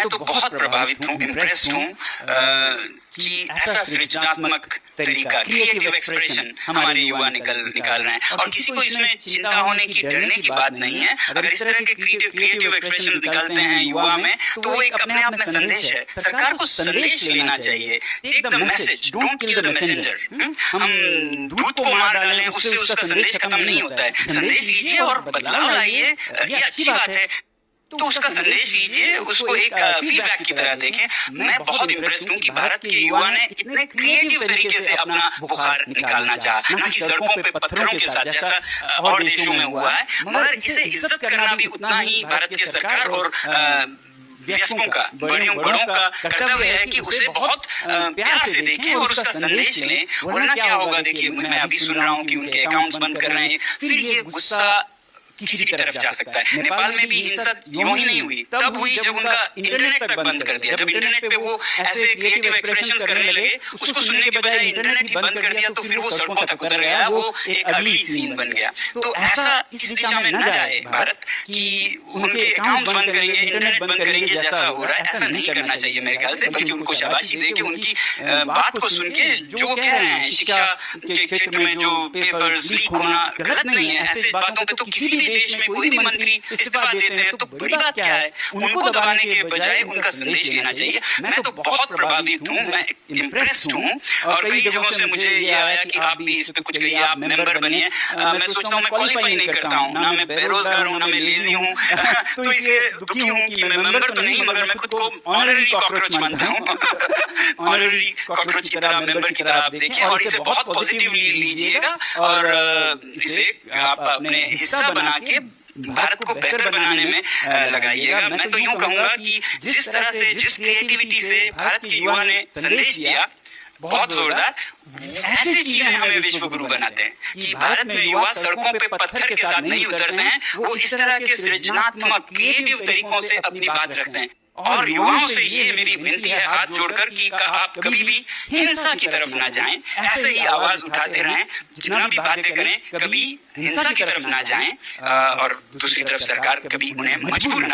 तो बहुत प्रभावित हूँ, इम्प्रेस्ड हूँ कि ऐसा सृजनात्मक तरीका, क्रिएटिव एक्सप्रेशन हमारे युवा निकाल रहे हैं। और किसी को इसमें चिंता होने की, डरने की बात नहीं है। अगर इस तरह के क्रिएटिव एक्सप्रेशन निकालते हैं युवा में, तो वो एक अपने आप में संदेश है। सरकार को संदेश लेना चाहिए। Take the message, don't kill the messenger. हम दूध को मार डालें, उससे उसका संदेश खत्म नहीं होता है। संदेश लीजिए और बदलाव लाइए, ये अच्छी बात है। तो उसका संदेश लीजिए, उसको एक फीडबैक की तरह देखें। मैं बहुत इम्प्रेस्ड हूँ कि भारत के युवा ने इतने क्रिएटिव तरीके से अपना बुखार निकालना चाहा, ना कि सड़कों पे पत्थरों के साथ जैसा और देशों में हुआ है। मगर इसे इज्जत करना भी उतना ही भारत की सरकार और वयस्कों का, बड़ों का कर्तव्य है कि उसे बहुत प्यार से देखें और उसका संदेश लें। वरना क्या होगा, देखिए मैं अभी सुन रहा हूँ कि उनके अकाउंट्स बंद कर रहे हैं, फिर ये गुस्सा किसी भी तरफ जा सकता है। नेपाल में भी हिंसा यूं ही नहीं हुई, तब हुई जब उनका इंटरनेट तक बंद कर दिया। जब इंटरनेट पे वो ऐसे क्रिएटिव एक्सप्रेशंस करने लगे, उसको सुनने के बजाय इंटरनेट ही बंद कर दिया, तो फिर वो सड़कों तक उतर गया, वो एक अगली सीन बन गया। तो ऐसा इस दिशा में न जाए भारत कि उनके अकाउंट बंद करेंगे, इंटरनेट बंद करेंगे जैसा हो रहा है। ऐसा नहीं करना चाहिए मेरे ख्याल से, बल्कि उनको शाबाशी दे के उनकी बात को सुन के जो कह रहे हैं शिक्षा के क्षेत्र में जो पेपर्स लीक होना गलत नहीं है। ऐसे बातों पे तो किसी देश में कोई भी मंत्री इस्तीफा देते हैं, तो बड़ी बात क्या है। उनको दबाने के बजाय उनका संदेश लेना चाहिए। मैं तो बहुत प्रभावित हूँ, मैं इम्प्रेस्ड हूँ। और कई जगहों से मुझे ये आया कि आप भी इस पे कुछ कहिए, आप मेंबर बनिए। मैं सोचता हूँ मैं क्वालिफाई नहीं करता हूँ, ना मैं बेरोजगार हूँ, ना मैं लेजी हूँ। तो इसलिए दुखी हूँ कि मैं मेंबर तो नहीं, मगर मैं खुद को ऑनररी कॉकरोच मानता हूँ। ऑनररी कॉकरोच की तरह, मेंबर की तरह आप देखिए और इसे बहुत पॉजिटिवली लीजिएगा और इसे आप अपने हिस्सा बना के भारत को बेहतर बनाने में लगाइएगा। मैं तो यूं कहूंगा कि जिस तरह से, जिस क्रिएटिविटी से भारत के युवा ने संदेश दिया, बहुत जोरदार, ऐसी चीजें हमें विश्व गुरु बनाते हैं कि भारत में युवा सड़कों पे पत्थर के साथ नहीं उतरते हैं। वो इस तरह के सृजनात्मक क्रिएटिव तरीकों से अपनी बात रखते हैं। और युवाओं से ये मेरी विनती है हाथ जोड़कर कि आप कभी भी हिंसा की तरफ ना जाएं, ऐसे ही आवाज उठाते रहें, जितना भी बातें करें, कभी हिंसा की तरफ ना जाएं और दूसरी तरफ सरकार कभी उन्हें मजबूर ना